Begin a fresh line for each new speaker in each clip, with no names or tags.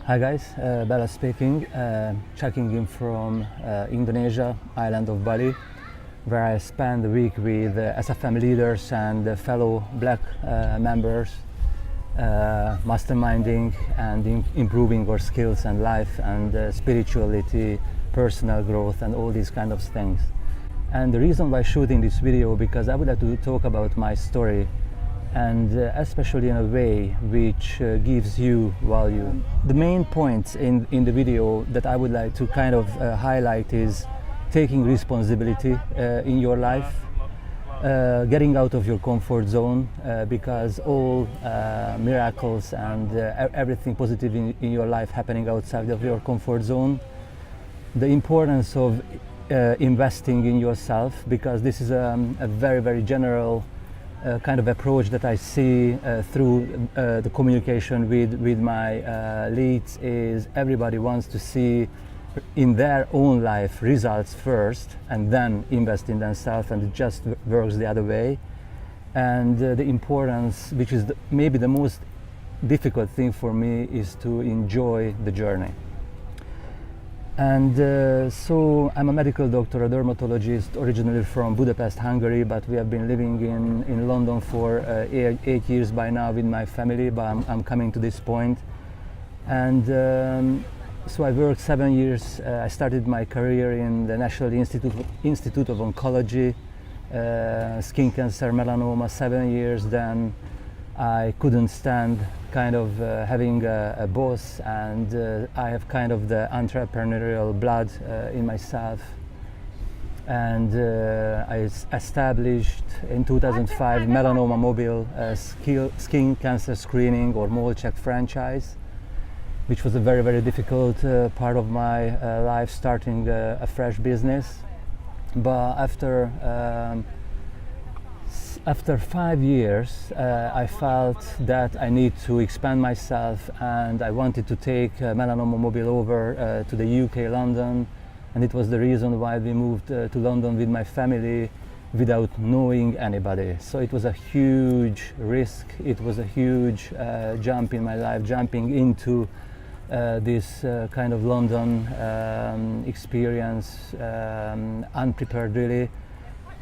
Hi guys, Bella speaking, checking in from Indonesia, island of Bali, where I spent the week with SFM leaders and fellow black members, masterminding and improving our skills and life and spirituality, personal growth and all these kind of things. And the reason why shooting this video, because I would like to talk about my story and especially in a way which gives you value. The main points in the video that I would like to kind of highlight is taking responsibility in your life, getting out of your comfort zone, because all miracles and everything positive in your life happening outside of your comfort zone. The importance of investing in yourself, because this is a very, very general kind of approach that I see through the communication with my leads. Is everybody wants to see in their own life results first and then invest in themselves, and it just works the other way. And the importance, which is maybe the most difficult thing for me, is to enjoy the journey. And so I'm a medical doctor, a dermatologist, originally from Budapest, Hungary, but we have been living in London for 8 years by now with my family, but I'm coming to this point. And so I worked 7 years. I started my career in the National Institute of Oncology, skin cancer, melanoma, 7 years. Then I couldn't stand kind of having a boss, and I have kind of the entrepreneurial blood in myself. And I established in 2005 Melanoma Mobile skin cancer screening or mole check franchise, which was a very, very difficult part of my life, starting a fresh business. But after 5 years, I felt that I need to expand myself, and I wanted to take Melanoma Mobile over to the UK, London, and it was the reason why we moved to London with my family without knowing anybody. So it was a huge risk, it was a huge jump in my life, jumping into this kind of London experience, unprepared really.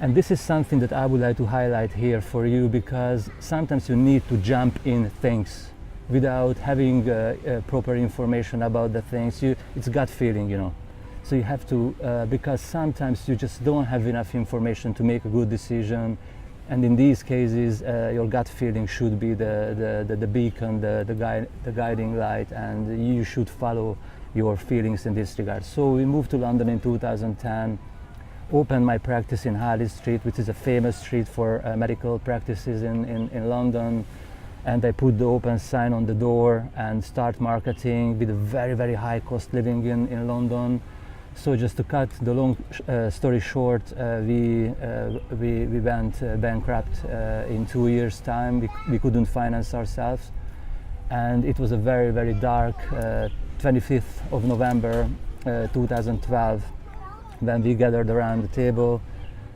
And this is something that I would like to highlight here for you, because sometimes you need to jump in things without having proper information about the things. It's gut feeling, you know. So you have to, because sometimes you just don't have enough information to make a good decision. And in these cases, your gut feeling should be the beacon, the guiding light, and you should follow your feelings in this regard. So we moved to London in 2010. Opened my practice in Harley Street, which is a famous street for medical practices in London, and I put the open sign on the door and start marketing with a very, very high cost living in London. So just to cut the long story short, we went bankrupt in 2 years' time. We couldn't finance ourselves, and it was a very, very dark 25th of November 2012. When we gathered around the table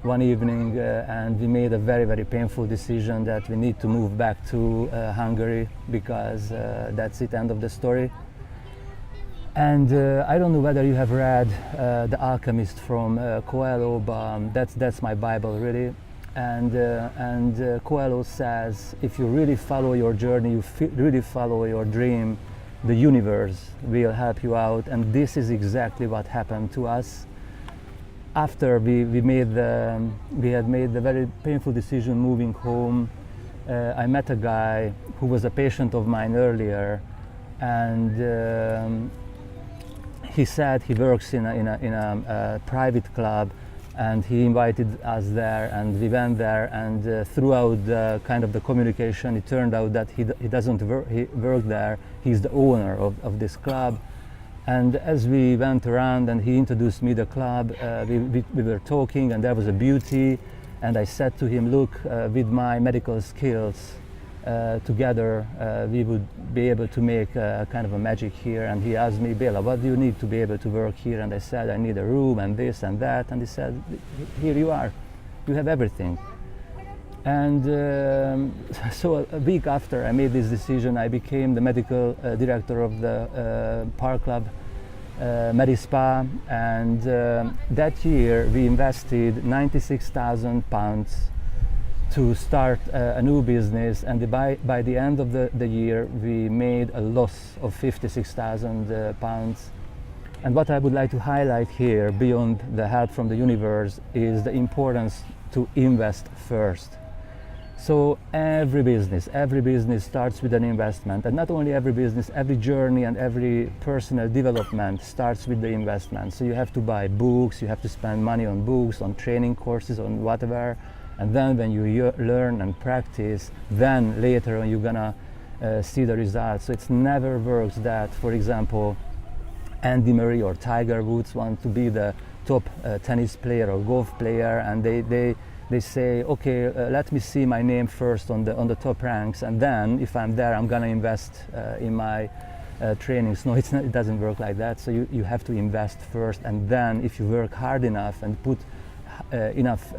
one evening and we made a very, very painful decision that we need to move back to Hungary, because that's it, end of the story. And I don't know whether you have read The Alchemist from Coelho, but that's my Bible really. And Coelho says, if you really follow your journey, you really follow your dream, the universe will help you out. And this is exactly what happened to us. After we had made the very painful decision moving home, I met a guy who was a patient of mine earlier, and he said he works in a private club, and he invited us there, and we went there, and throughout the kind of the communication, it turned out that he doesn't work there. He's the owner of this club. And as we went around and he introduced me the club, we were talking, and there was a beauty, and I said to him, look, with my medical skills, together we would be able to make a kind of a magic here. And he asked me, Bela, what do you need to be able to work here? And I said, I need a room and this and that. And he said, here you are, you have everything. And so a week after I made this decision, I became the medical director of the Park Club Medispa, and that year we invested £96,000 to start a new business, and by the end of the year we made a loss of £56,000. And what I would like to highlight here, beyond the help from the universe, is the importance to invest first. So every business starts with an investment, and not only every business, every journey and every personal development starts with the investment. So you have to buy books, you have to spend money on books, on training courses, on whatever, and then when you learn and practice, then later on you're gonna see the results. So it never works that, for example, Andy Murray or Tiger Woods want to be the top tennis player or golf player, and they say, okay, let me see my name first on the top ranks, and then if I'm there, I'm gonna invest in my trainings. No, it doesn't work like that. So you have to invest first, and then if you work hard enough and put enough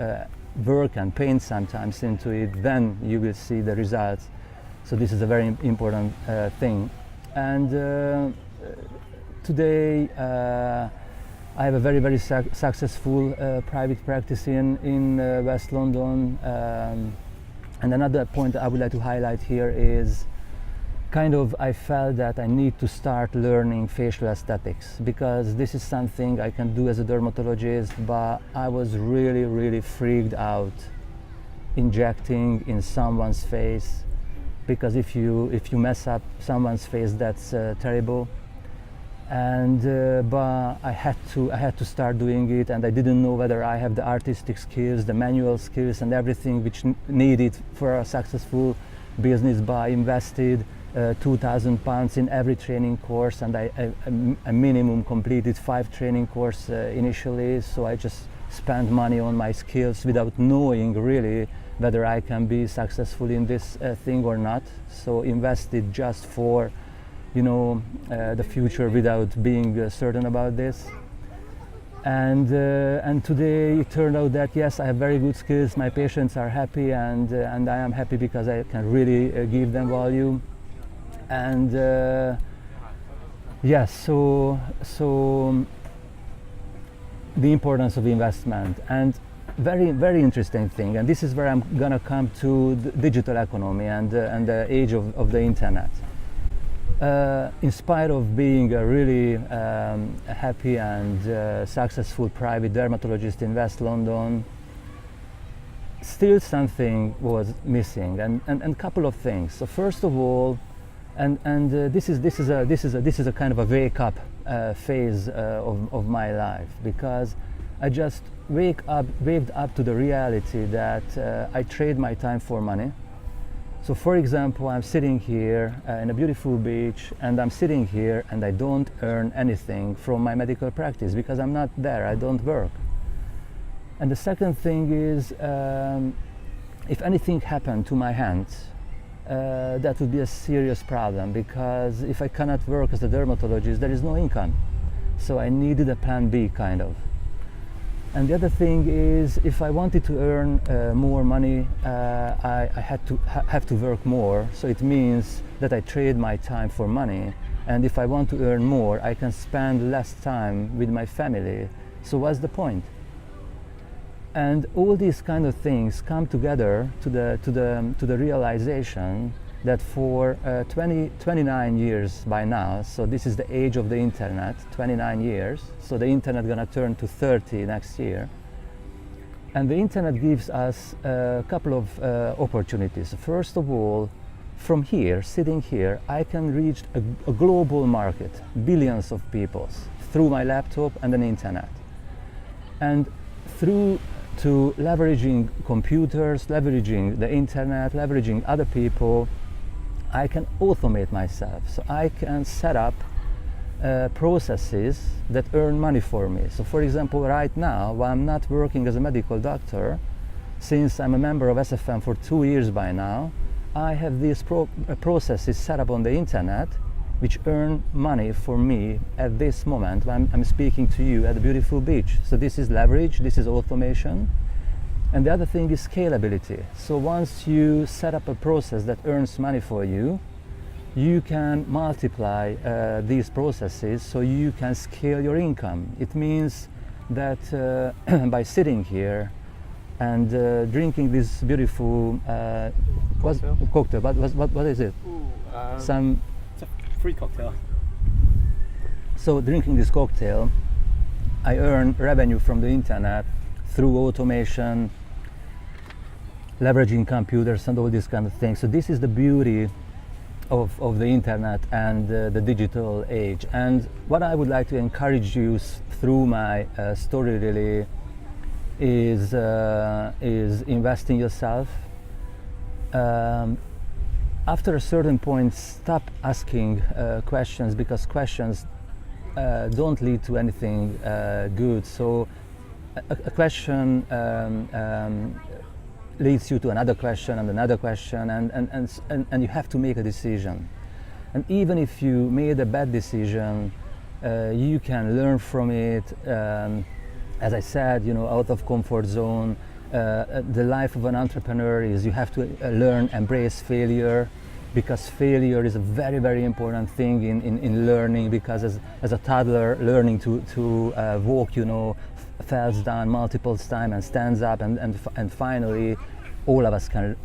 work and pain sometimes into it, then you will see the results. So this is a very important thing. And today I have a very successful private practice in West London. And another point I would like to highlight here is I felt that I need to start learning facial aesthetics, because this is something I can do as a dermatologist, but I was really freaked out injecting in someone's face, because if you mess up someone's face, that's terrible. And but I had to start doing it, and I didn't know whether I have the artistic skills, the manual skills, and everything which needed for a successful business. But I invested £2,000 in every training course, and I minimum completed 5 training courses initially. So I just spent money on my skills without knowing really whether I can be successful in this thing or not. So invested just for the future without being certain about this. And today it turned out that yes, I have very good skills, my patients are happy, and I am happy because I can really give them value. And yes, so the importance of investment, and very interesting thing, and this is where I'm gonna come to the digital economy and the age of the internet. In spite of being a really happy and successful private dermatologist in West London, still something was missing, and a couple of things. So first of all, and this is a kind of a wake up phase of my life, because I just waked up to the reality that I trade my time for money. So for example, I'm sitting here in a beautiful beach, and I'm sitting here and I don't earn anything from my medical practice because I'm not there, I don't work. And the second thing is, if anything happened to my hands, that would be a serious problem, because if I cannot work as a dermatologist, there is no income. So I needed a plan B, kind of. And the other thing is, if I wanted to earn more money, I had to have to work more. So it means that I trade my time for money. And if I want to earn more, I can spend less time with my family. So what's the point? And all these kind of things come together to the realization that for 29 years by now, so this is the age of the internet, 29 years, so the internet gonna turn to 30 next year. And the internet gives us a couple of opportunities. First of all, from here, sitting here, I can reach a global market, billions of people, through my laptop and an internet. And through to leveraging computers, leveraging the internet, leveraging other people, I can automate myself. So I can set up processes that earn money for me. So for example, right now, while I'm not working as a medical doctor, since I'm a member of SFM for 2 years by now, I have these processes set up on the internet which earn money for me at this moment when I'm speaking to you at a beautiful beach. So this is leverage, this is automation. And the other thing is scalability. So once you set up a process that earns money for you, you can multiply these processes so you can scale your income. It means that by sitting here and drinking this beautiful cocktail. What is it? Some
It's a free cocktail.
So drinking this cocktail, I earn revenue from the internet through automation, leveraging computers and all these kind of things. So this is the beauty of the internet and the digital age. And what I would like to encourage you through my story really is invest in yourself. After a certain point, stop asking questions, because questions don't lead to anything good. So a question leads you to another question and another question, and you have to make a decision. And even if you made a bad decision, you can learn from it. As I said, out of comfort zone. The life of an entrepreneur is you have to learn, embrace failure, because failure is a very, very important thing in learning, because as a toddler learning to walk, falls down multiple times and stands up, and finally all of us can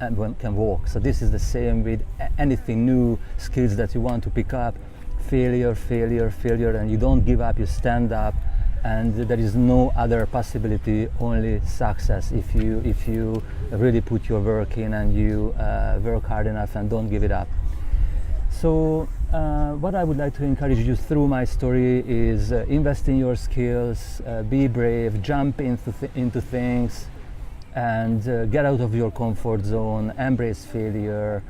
walk. So this is the same with anything new, skills that you want to pick up. Failure, and you don't give up, you stand up, and there is no other possibility, only success if you really put your work in and you work hard enough and don't give it up. So what I would like to encourage you through my story is invest in your skills, be brave, jump into things, and get out of your comfort zone, embrace failure,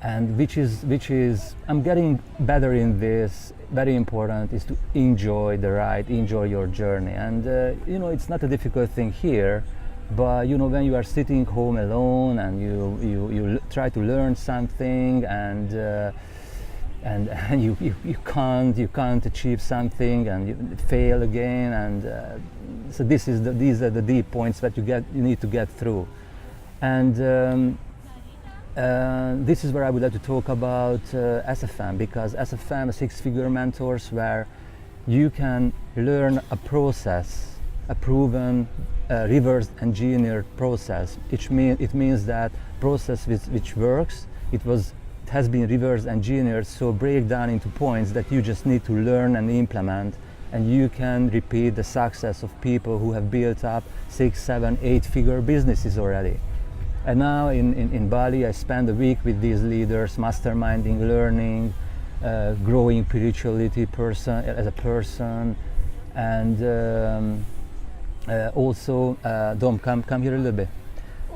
and which is I'm getting better in this. Very important is to enjoy the ride, enjoy your journey. And it's not a difficult thing here, but when you are sitting home alone and you try to learn something and you can't achieve something, and you fail again, and so these are the deep points that you need to get through. And this is where I would like to talk about SFM, because SFM, Six-Figure Mentors, where you can learn a process, a proven reverse engineered process. It means that process which works, it has been reverse engineered, so break down into points that you just need to learn and implement, and you can repeat the success of people who have built up 6, 7, 8-figure businesses already. And now in Bali, I spend a week with these leaders, masterminding, learning, growing spirituality as a person, and also, Dom, come here a little bit.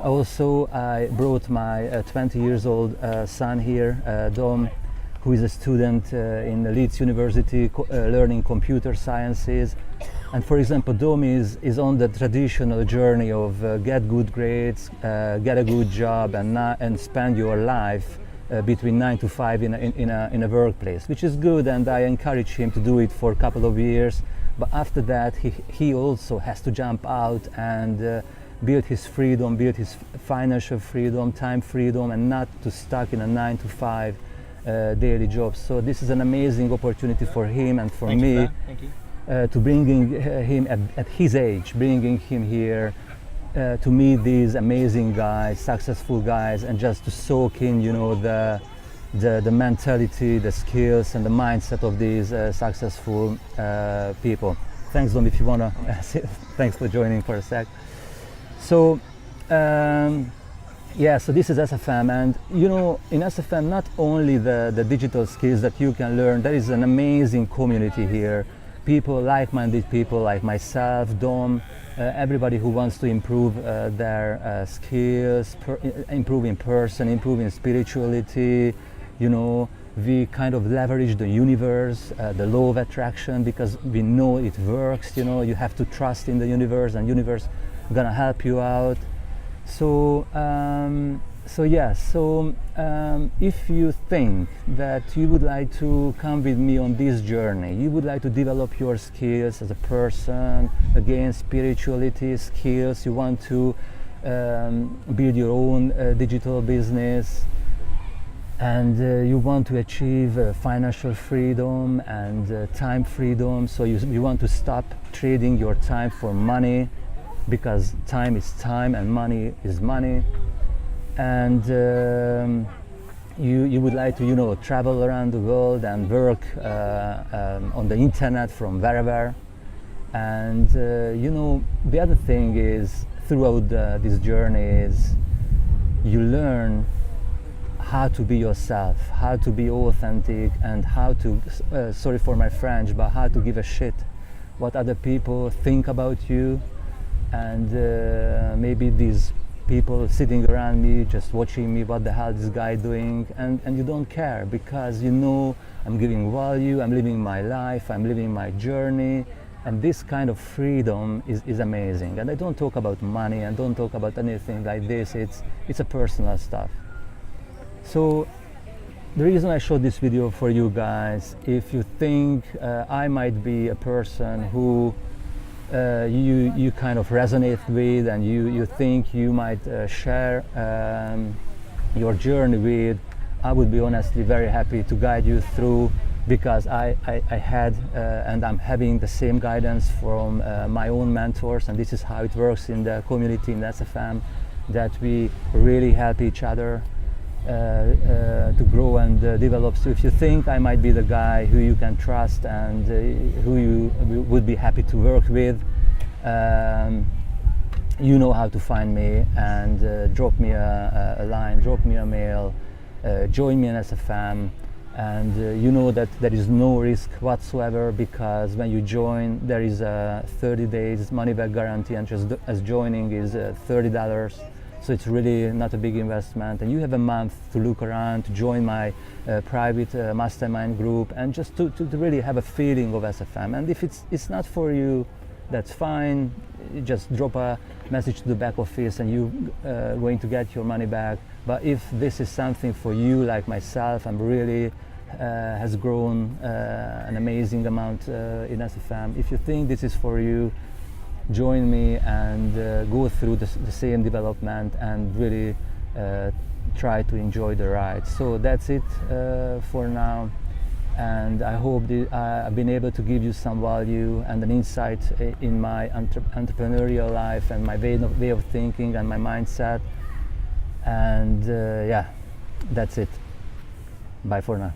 Also, I brought my 20 years old son here, Dom, who is a student in Leeds University, learning computer sciences. And for example, Dom is on the traditional journey of get good grades, get a good job, and spend your life between 9 to 5 in a workplace, which is good, and I encourage him to do it for a couple of years. But after that, he also has to jump out and build his freedom, build his financial freedom, time freedom, and not to stuck in a 9 to 5 daily job. So this is an amazing opportunity for him and for me.
Thank you.
To bringing him at his age, bringing him here to meet these amazing guys, successful guys, and just to soak in, the mentality, the skills, and the mindset of these successful people. Thanks, Dom, if you wanna. Thanks for joining for a sec. So, so this is SFM, and in SFM, not only the digital skills that you can learn, there is an amazing community here. People, like-minded people like myself, Dom, everybody who wants to improve their skills, improve in person, improve in spirituality. We kind of leverage the universe, the law of attraction, because we know it works. You have to trust in the universe, and universe gonna help you out. So if you think that you would like to come with me on this journey, you would like to develop your skills as a person, again, spirituality skills, you want to build your own digital business, and you want to achieve financial freedom and time freedom. So you want to stop trading your time for money, because time is time and money is money. And you would like to travel around the world and work on the internet from wherever. And the other thing is, throughout this journey, is you learn how to be yourself, how to be authentic, and how to, sorry for my French, but how to give a shit what other people think about you. And maybe these people sitting around me just watching me, what the hell is this guy doing, and you don't care, because I'm giving value, I'm living my life, I'm living my journey. And this kind of freedom is amazing. And I don't talk about money and don't talk about anything like this. It's a personal stuff. So the reason I showed this video for you guys, if you think I might be a person who you kind of resonate with, and you think you might share your journey with, I would be honestly very happy to guide you through, because I had and I'm having the same guidance from my own mentors, and this is how it works in the community in SFM, that we really help each other to grow and develop. So if you think I might be the guy who you can trust and who you would be happy to work with, you know how to find me, and drop me a line, drop me a mail, join me in SFM. And you know that there is no risk whatsoever, because when you join there is a 30 days money back guarantee, and just as joining is $30. So it's really not a big investment, and you have a month to look around, to join my private mastermind group, and just to really have a feeling of SFM. And if it's not for you, that's fine. You just drop a message to the back office and you're going to get your money back. But if this is something for you, like myself, I'm really has grown an amazing amount in SFM. If you think this is for you, join me and go through the same development and really try to enjoy the ride. So that's it for now, and I hope I've been able to give you some value and an insight in my entrepreneurial life and my way of thinking and my mindset. And yeah, that's it. Bye for now.